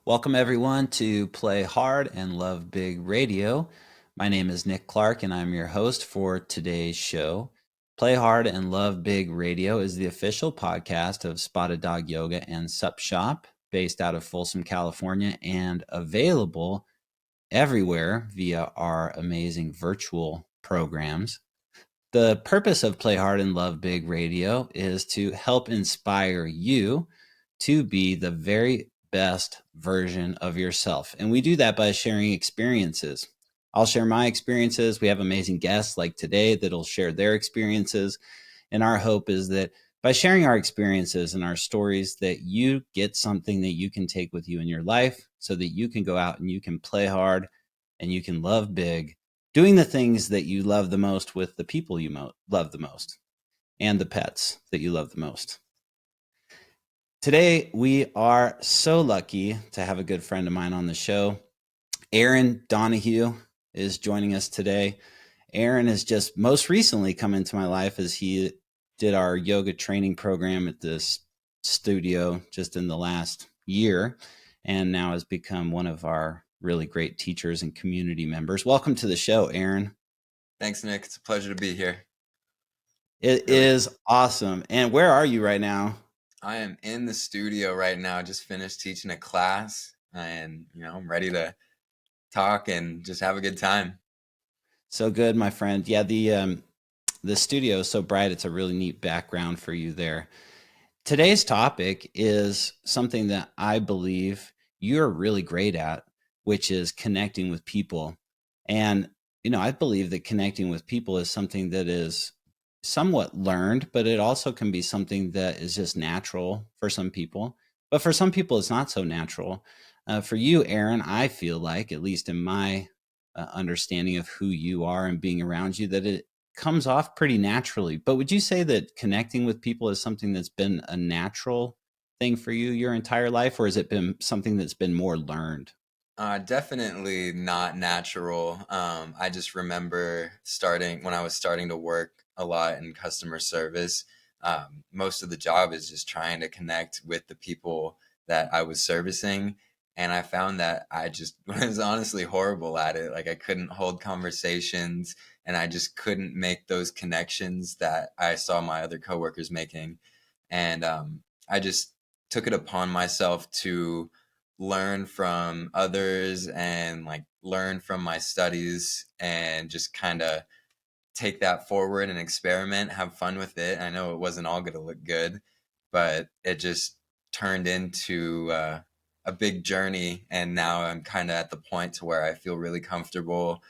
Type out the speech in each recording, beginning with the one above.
Welcome, everyone, to Play Hard and Love Big Radio. My name is Nick Clark, and I'm your host for today's show. Play Hard and Love Big Radio is the official podcast of Spotted Dog Yoga and Sup Shop, based out of Folsom, California, and available everywhere via our amazing virtual programs. The purpose of Play Hard and Love Big Radio is to help inspire you to be the very best version of yourself. And we do that by sharing experiences. I'll share my experiences. We have amazing guests like today that'll share their experiences. And our hope is that by sharing our experiences and our stories, that you get something that you can take with you in your life so that you can go out and you can play hard and you can love big, doing the things that you love the most with the people you love the most and the pets that you love the most. Today, we are so lucky to have a good friend of mine on the show. Aaron Donaghue is joining us today. Aaron has just most recently come into my life as he did our yoga training program at this studio just in the last year, and now has become one of our really great teachers and community members. Welcome to the show, Aaron. Thanks, Nick. It's a pleasure to be here. It is awesome. And where are you right now? I am in the studio right now. Just finished teaching a class, and I'm ready to talk and just have a good time. So good, my friend. Yeah, the studio is so bright. It's a really neat background for you there. Today's topic is something that I believe you're really great at, which is connecting with people. And I believe that connecting with people is something that is somewhat learned, but it also can be something that is just natural for some people. But for some people, it's not so natural. For you, Aaron, I feel like, at least in my understanding of who you are and being around you, that it comes off pretty naturally. But would you say that connecting with people is something that's been a natural thing for you your entire life, or has it been something that's been more learned? Definitely not natural. I just remember when I was starting to work a lot in customer service. Most of the job is just trying to connect with the people that I was servicing. And I found that I just was honestly horrible at it. Like I couldn't hold conversations and I just couldn't make those connections that I saw my other coworkers making. And I just took it upon myself to learn from others and like learn from my studies and just kind of take that forward and experiment, have fun with it. I know it wasn't all going to look good, but it just turned into a big journey. And now I'm kind of at the point to where I feel really comfortable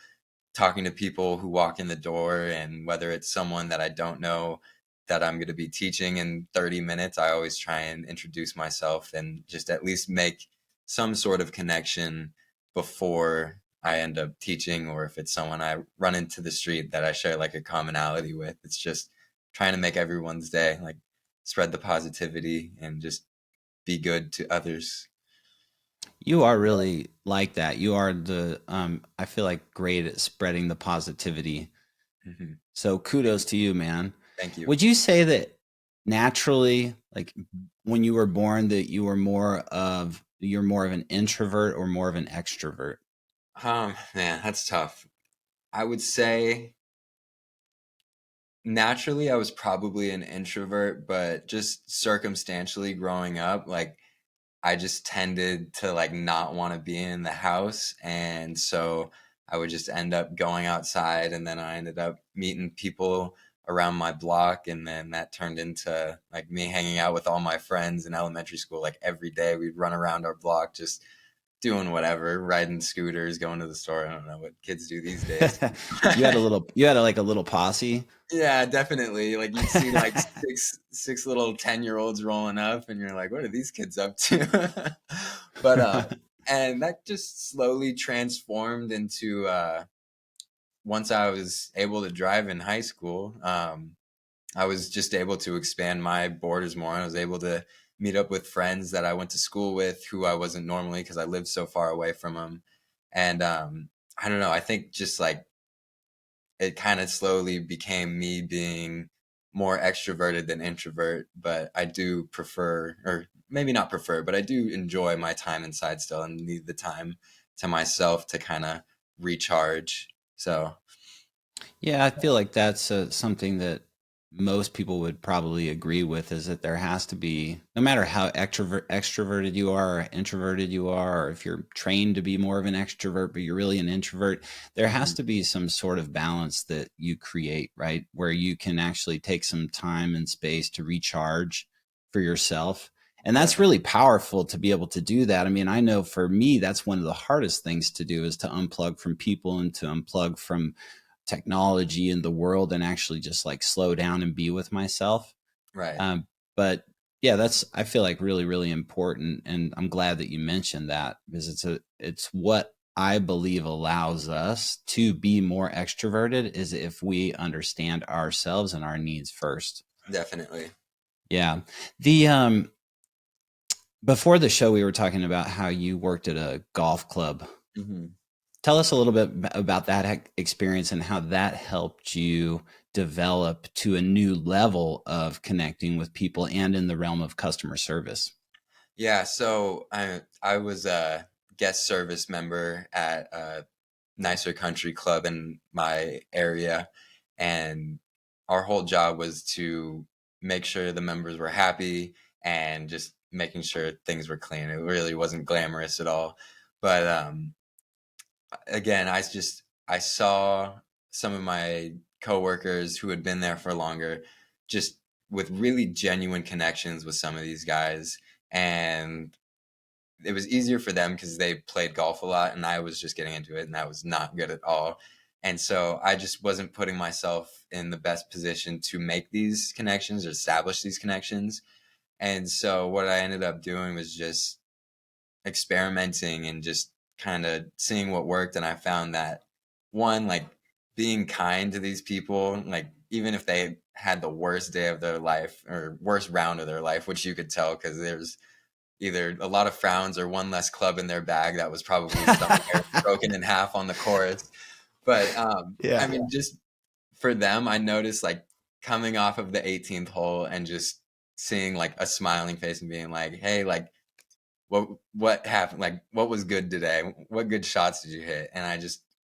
talking to people who walk in the door, and whether it's someone that I don't know that I'm going to be teaching in 30 minutes, I always try and introduce myself and just at least make some sort of connection before I end up teaching, or if it's someone I run into the street that I share like a commonality with. It's just trying to make everyone's day, like spread the positivity and just be good to others. You are really like that. You are I feel like great at spreading the positivity. Hmm. So kudos to you, man. Thank you. Would you say that naturally, like when you were born, that you're more of an introvert or more of an extrovert? Man, that's tough. I would say naturally I was probably an introvert, but just circumstantially growing up, like I just tended to like not want to be in the house, and so I would just end up going outside, and then I ended up meeting people around my block, and then that turned into like me hanging out with all my friends in elementary school. Like every day we'd run around our block just doing whatever, riding scooters, going to the store. I don't know what kids do these days. You had a little posse. Yeah, definitely. Like you'd see like six little 10-year-olds rolling up and you're like, what are these kids up to? But and that just slowly transformed into once I was able to drive in high school, I was just able to expand my borders more. I was able to meet up with friends that I went to school with who I wasn't normally because I lived so far away from them. And I don't know, I think just like it kind of slowly became me being more extroverted than introvert, but I do prefer, or maybe not prefer, but I do enjoy my time inside still and need the time to myself to kind of recharge. So, Yeah, I feel like that's something that most people would probably agree with, is that there has to be, no matter how extroverted you are or introverted you are, or if you're trained to be more of an extrovert, but you're really an introvert, there has mhm, to be some sort of balance that you create, right? Where you can actually take some time and space to recharge for yourself. And that's definitely. really powerful to be able to do that. I mean, I know for me, that's one of the hardest things to do, is to unplug from people and to unplug from technology in the world and actually just like slow down and be with myself. Right. But yeah, that's, I feel like, really, really important. And I'm glad that you mentioned that, because it's what I believe allows us to be more extroverted, is if we understand ourselves and our needs first. Definitely. Yeah. The, before the show, we were talking about how you worked at a golf club. Hmm. Tell us a little bit about that experience and how that helped you develop to a new level of connecting with people and in the realm of customer service. Yeah, so I was a guest service member at a nicer country club in my area, and our whole job was to make sure the members were happy and just making sure things were clean. It really wasn't glamorous at all, but again, I saw some of my coworkers who had been there for longer, just with really genuine connections with some of these guys, and it was easier for them because they played golf a lot and I was just getting into it and that was not good at all. And so I just wasn't putting myself in the best position to make these connections or establish these connections. And so what I ended up doing was just experimenting and just kind of seeing what worked. And I found that, one, like, being kind to these people, like, even if they had the worst day of their life or worst round of their life, which you could tell because there's either a lot of frowns or one less club in their bag that was probably somewhere broken in half on the course. But I Yeah. mean, just for them, I noticed, like, coming off of the 18th hole and just seeing like a smiling face and being like, "Hey, like, what happened? Like, what was good today? What good shots did you hit?" And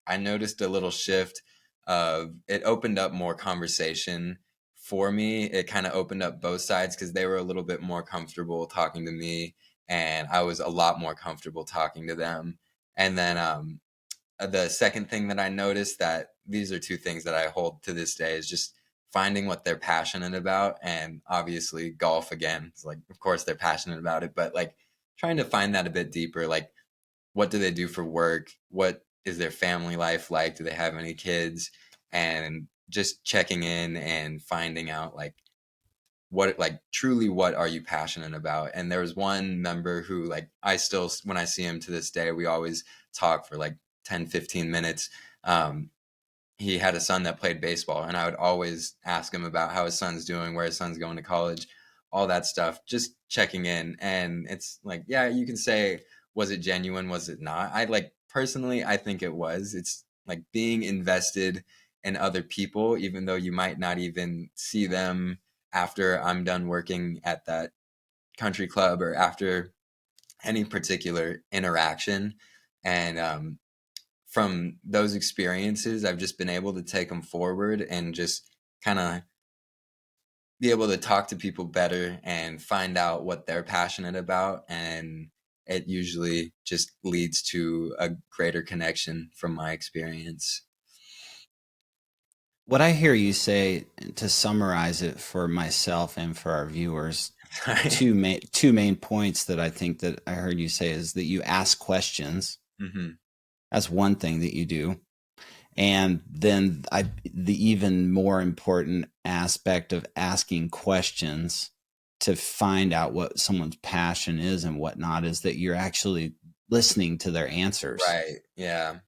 I noticed a little shift of, it opened up more conversation for me. It kind of opened up both sides because they were a little bit more comfortable talking to me, and I was a lot more comfortable talking to them. And then the second thing that I noticed, that these are two things that I hold to this day, is just finding what they're passionate about. And obviously golf, again, it's like, of course they're passionate about it, but like trying to find that a bit deeper. Like, what do they do for work? What is their family life like? Do they have any kids? And just checking in and finding out, like, what, like, truly what are you passionate about. And there was one member who, like, I still, when I see him to this day, we always talk for like 10-15 minutes. um, he had a son that played baseball, and I would always ask him about how his son's doing, where his son's going to college, all that stuff, just checking in. And it's like, yeah, you can say, was it genuine, was it not? I, like, personally, I think it was. It's like being invested in other people, even though you might not even see them after I'm done working at that country club or after any particular interaction. And from those experiences, I've just been able to take them forward and just kind of be able to talk to people better and find out what they're passionate about. And it usually just leads to a greater connection from my experience. What I hear you say, to summarize it for myself and for our viewers, Right. two main points that I think that I heard you say, is that you ask questions. Hmm. That's one thing that you do. And then the even more important aspect of asking questions to find out what someone's passion is and whatnot, is that you're actually listening to their answers. Right. Yeah.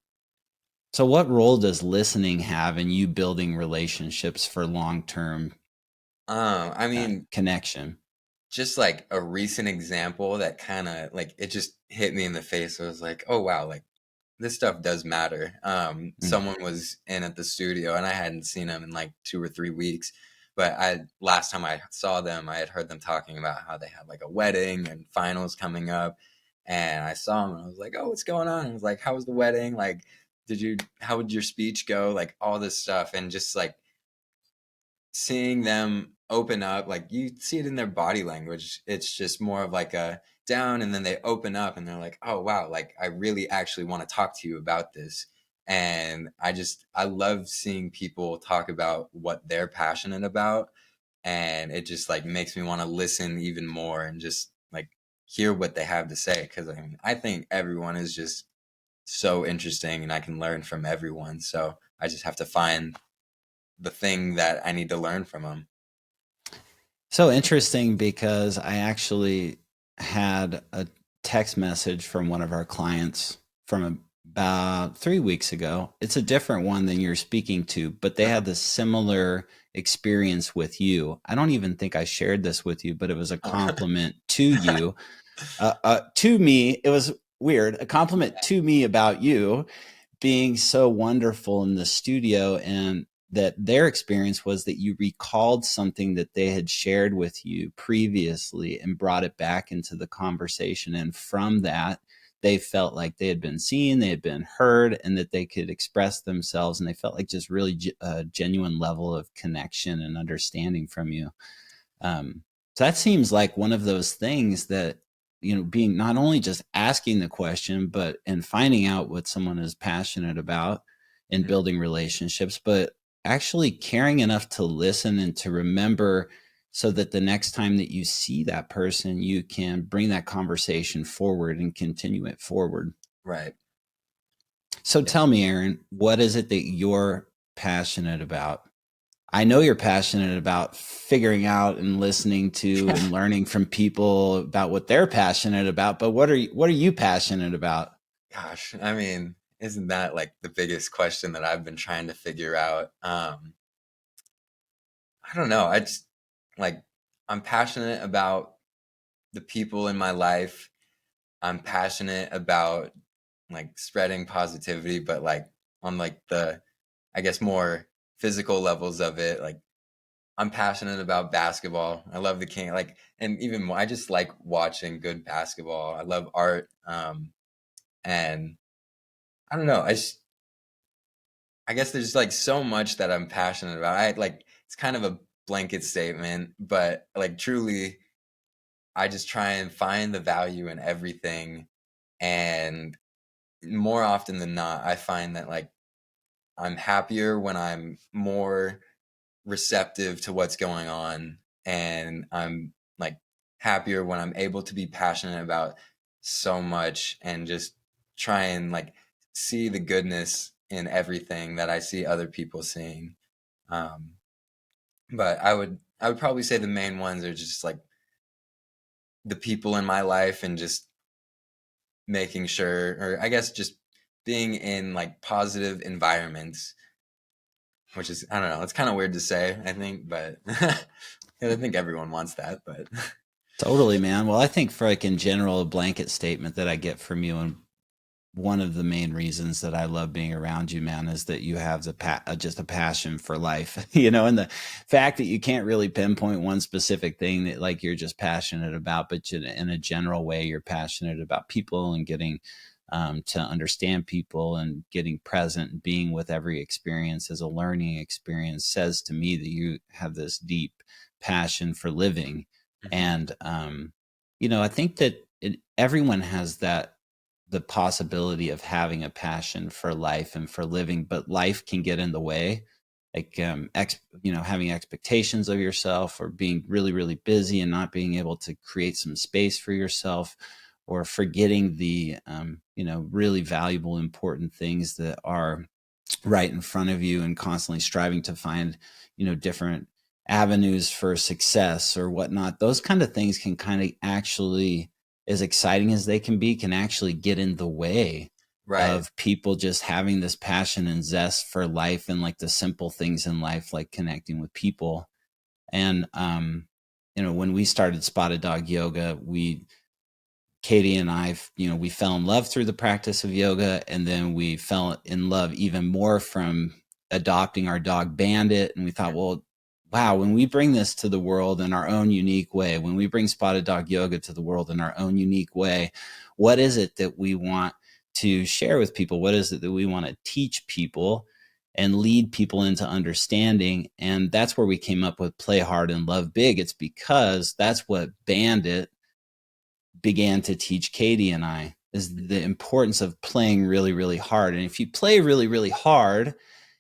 So what role does listening have in you building relationships for long-term I mean, connection? just like a recent example that kind of, like, it just hit me in the face. I was like, oh wow, like, this stuff does matter. Mm. Someone was in at the studio and I hadn't seen him in like 2 or 3 weeks, But last time I saw them, I had heard them talking about how they had like a wedding and finals coming up. And I saw them and I was like, oh, what's going on? I was like, how was the wedding? Like, how would your speech go? Like all this stuff. And just like seeing them open up, like you see it in their body language. It's just more of like a down, and then they open up and they're like, oh wow, like I really actually want to talk to you about this. And I love seeing people talk about what they're passionate about, and it just like makes me want to listen even more and just like hear what they have to say, because I mean, I think everyone is just so interesting and I can learn from everyone. So I just have to find the thing that I need to learn from them. So interesting, because I actually had a text message from one of our clients from about 3 weeks ago. It's a different one than you're speaking to, but they had this similar experience with you. I don't even think I shared this with you, but it was a compliment to you. To me, it was weird. A compliment to me about you being so wonderful in the studio, and that their experience was that you recalled something that they had shared with you previously and brought it back into the conversation. And from that, they felt like they had been seen, they had been heard, and that they could express themselves. And they felt like just really a genuine level of connection and understanding from you. So that seems like one of those things that, being not only just asking the question, but and finding out what someone is passionate about and Mhm. building relationships, but actually caring enough to listen and to remember, so that the next time that you see that person, you can bring that conversation forward and continue it forward. Right. So Yeah. tell me, Aaron, what is it that you're passionate about? I know you're passionate about figuring out and listening to and learning from people about what they're passionate about, but what are you passionate about? Gosh, I mean, isn't that like the biggest question that I've been trying to figure out? I don't know. I just like I'm passionate about the people in my life. I'm passionate about like spreading positivity, but like on like the I guess more physical levels of it. Like I'm passionate about basketball. I love the king. Like, and even more, I just like watching good basketball. I love art. And I don't know. I guess there's like so much that I'm passionate about. I like it's kind of a blanket statement, but like truly, I just try and find the value in everything. And more often than not, I find that like I'm happier when I'm more receptive to what's going on, and I'm like happier when I'm able to be passionate about so much and just try and like see the goodness in everything that I see other people seeing. um but I would probably say the main ones are just like the people in my life, and just making sure, or I guess just being in like positive environments, which is, I don't know, it's kind of weird to say, I think, but I think everyone wants that, but Totally, man. Well, I think for like in general, a blanket statement that I get from you, and one of the main reasons that I love being around you, man, is that you have just a passion for life, and the fact that you can't really pinpoint one specific thing that like you're just passionate about, but in a general way, you're passionate about people and getting to understand people and getting present and being with every experience as a learning experience, says to me that you have this deep passion for living. Mhm. And, I think that everyone has the possibility of having a passion for life and for living, but life can get in the way. Like, having expectations of yourself, or being really, really busy and not being able to create some space for yourself, or forgetting the, really valuable, important things that are right in front of you, and constantly striving to find, different avenues for success or whatnot. Those kind of things can kind of actually, as exciting as they can actually get in the way Right. of people just having this passion and zest for life, and like the simple things in life, like connecting with people. And, when we started Spotted Dog Yoga, Katie and I, we fell in love through the practice of yoga, and then we fell in love even more from adopting our dog Bandit. And we thought, well, wow, when we bring this to the world in our own unique way, when we bring spotted dog yoga to the world in our own unique way, what is it that we want to share with people? What is it that we want to teach people and lead people into understanding? And that's where we came up with Play Hard and Love Big. It's because that's what Bandit began to teach Katie and I, is the importance of playing really, really hard. And if you play really, really hard,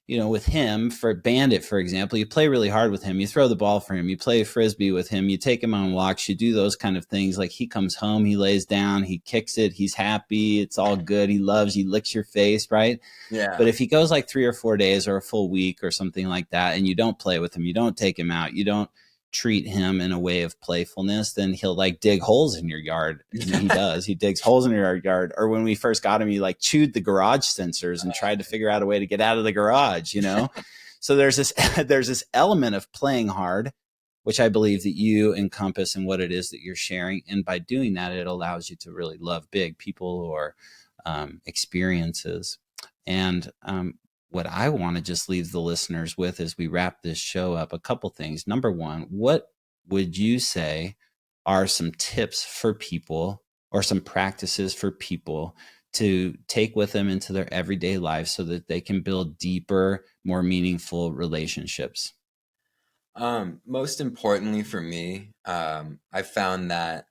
with him, for Bandit, for example, you play really hard with him, you throw the ball for him, you play frisbee with him, you take him on walks, you do those kind of things. Like, he comes home, he lays down, he kicks it, he's happy, it's all good, he loves, he licks your face, right? But Yeah. if he goes like 3 or 4 days or a full week or something like that, and you don't play with him, you don't take him out, you don't treat him in a way of playfulness, then he'll like dig holes in your yard. And he does. He digs holes in your yard. Or when we first got him, he like chewed the garage sensors and tried to figure out a way to get out of the garage. So there's this there's this element of playing hard, which I believe that you encompass in what it is that you're sharing. And by doing that, it allows you to really love big people or experiences. And what I want to just leave the listeners with as we wrap this show up, a couple things. Number one, what would you say are some tips for people or some practices for people to take with them into their everyday life so that they can build deeper, more meaningful relationships? Most importantly for me, I found that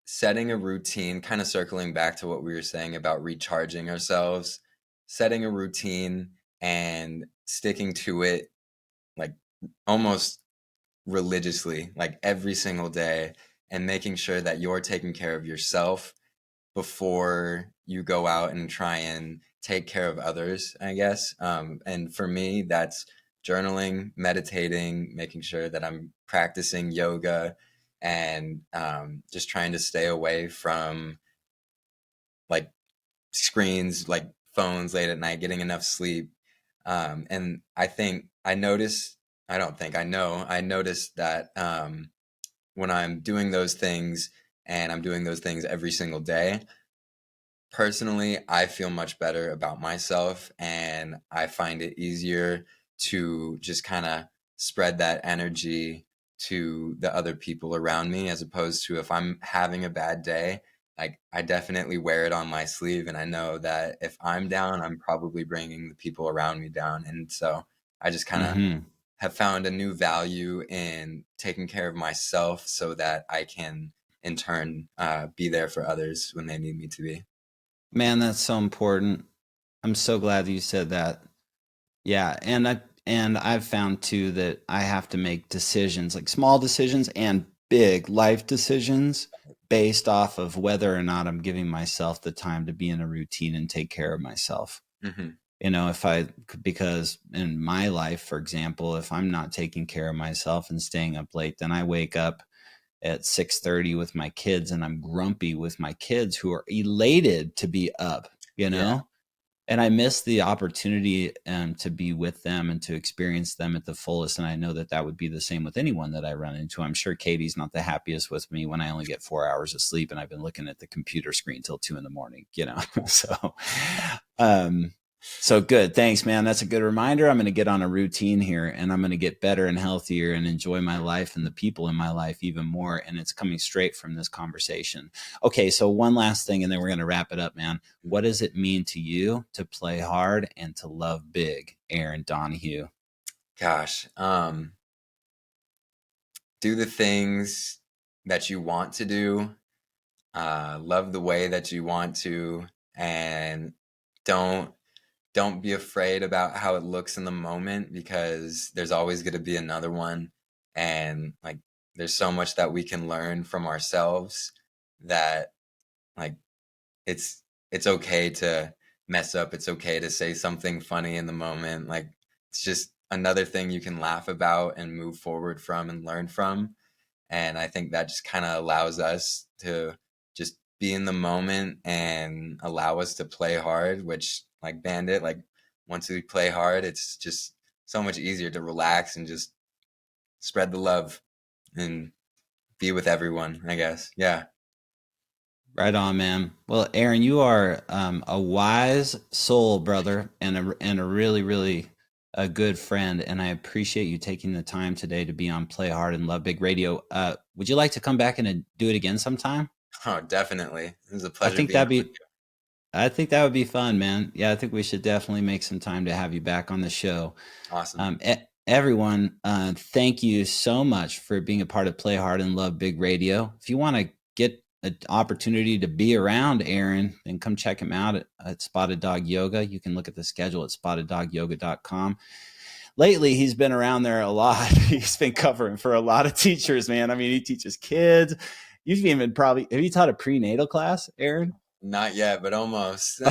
setting a routine, kind of circling back to what we were saying about recharging ourselves, setting a routine and sticking to it, like almost religiously, like every single day, and making sure that you're taking care of yourself before you go out and try and take care of others, I guess. And for me, that's journaling, meditating, making sure that I'm practicing yoga, and just trying to stay away from like screens, like phones late at night, getting enough sleep. And I don't think, I noticed that when I'm doing those things, and I'm doing those things every single day, personally, I feel much better about myself, and I find it easier to just kind of spread that energy to the other people around me, as opposed to if I'm having a bad day, like I definitely wear it on my sleeve, and I know that if I'm down, I'm probably bringing the people around me down. And so I just kind of Mm-hmm. have found a new value in taking care of myself so that I can in turn be there for others when they need me to be. Man, that's so important. I'm so glad that you said that. Yeah, and I've found too that I have to make decisions, like small decisions and big life decisions, based off of whether or not I'm giving myself the time to be in a routine and take care of myself. Hmm. If I, because in my life, for example, if I'm not taking care of myself and staying up late, then I wake up at 6:30 with my kids, and I'm grumpy with my kids who are elated to be up, you Yeah. know? And I miss the opportunity to be with them and to experience them at the fullest. And I know that that would be the same with anyone that I run into. I'm sure Katie's not the happiest with me when I only get 4 hours of sleep and I've been looking at the computer screen till 2 in the morning. So, um, so good. Thanks, man. That's a good reminder. I'm going to get on a routine here, and I'm going to get better and healthier and enjoy my life and the people in my life even more. And it's coming straight from this conversation. Okay. So one last thing, and then we're going to wrap it up, man. What does it mean to you to play hard and to love big, Aaron Donaghue? Gosh, do the things that you want to do, love the way that you want to, and don't don't be afraid about how it looks in the moment, because there's always going to be another one. And like, there's so much that we can learn from ourselves, that like it's okay to mess up. It's okay to say something funny in the moment. Like, it's just another thing you can laugh about and move forward from and learn from. And I think that just kind of allows us to just be in the moment and allow us to play hard, which, like Bandit, like once we play hard, it's just so much easier to relax and just spread the love and be with everyone, I guess. Yeah. Right on, man. Well, Aaron, you are a wise soul, brother, and a really, really a good friend, and I appreciate you taking the time today to be on Play Hard and Love Big Radio. Would you like to come back and do it again sometime? Oh, definitely. It was a I pleasure think being that'd on with be I think that would be fun, man. Yeah, I think we should definitely make some time to have you back on the show. you. Awesome. Everyone, thank you so much for being a part of Play Hard and Love Big Radio. If you want to get an opportunity to be around Aaron, then come check him out at Spotted Dog Yoga. You can look at the schedule at spotteddogyoga.com. Lately, he's been around there a lot. He's been covering for a lot of teachers, man. I mean, he teaches kids. You've even probably, have you taught a prenatal class, Aaron? Not yet, but almost.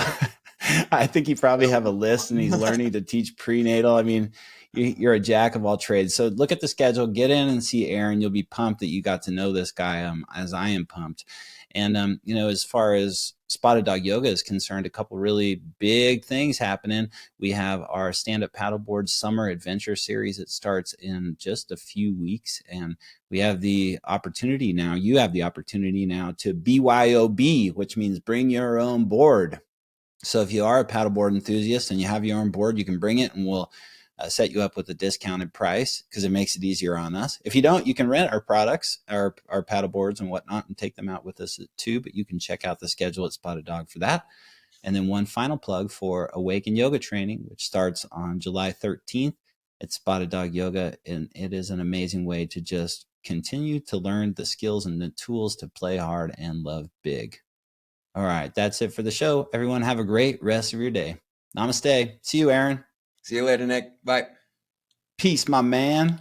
I think you probably have a list and he's learning to teach prenatal. I mean, you're a jack of all trades. So look at the schedule, get in and see Aaron. You'll be pumped that you got to know this guy, as I am pumped. And, as far as Spotted Dog Yoga is concerned, a couple really big things happening. We have our stand-up paddleboard summer adventure series. It starts in just a few weeks. And we have the opportunity now, you have the opportunity now to BYOB, which means bring your own board. So if you are a paddleboard enthusiast and you have your own board, you can bring it and we'll set you up with a discounted price because it makes it easier on us. If you don't, you can rent our products, our paddleboards and whatnot, and take them out with us too. But you can check out the schedule at Spotted Dog for that. And then one final plug for Awaken Yoga Training, which starts on July 13th at Spotted Dog Yoga. And it is an amazing way to just continue to learn the skills and the tools to play hard and love big. All right, that's it for the show. Everyone have a great rest of your day. Namaste. See you, Aaron. See you later, Nick. Bye. Peace, my man.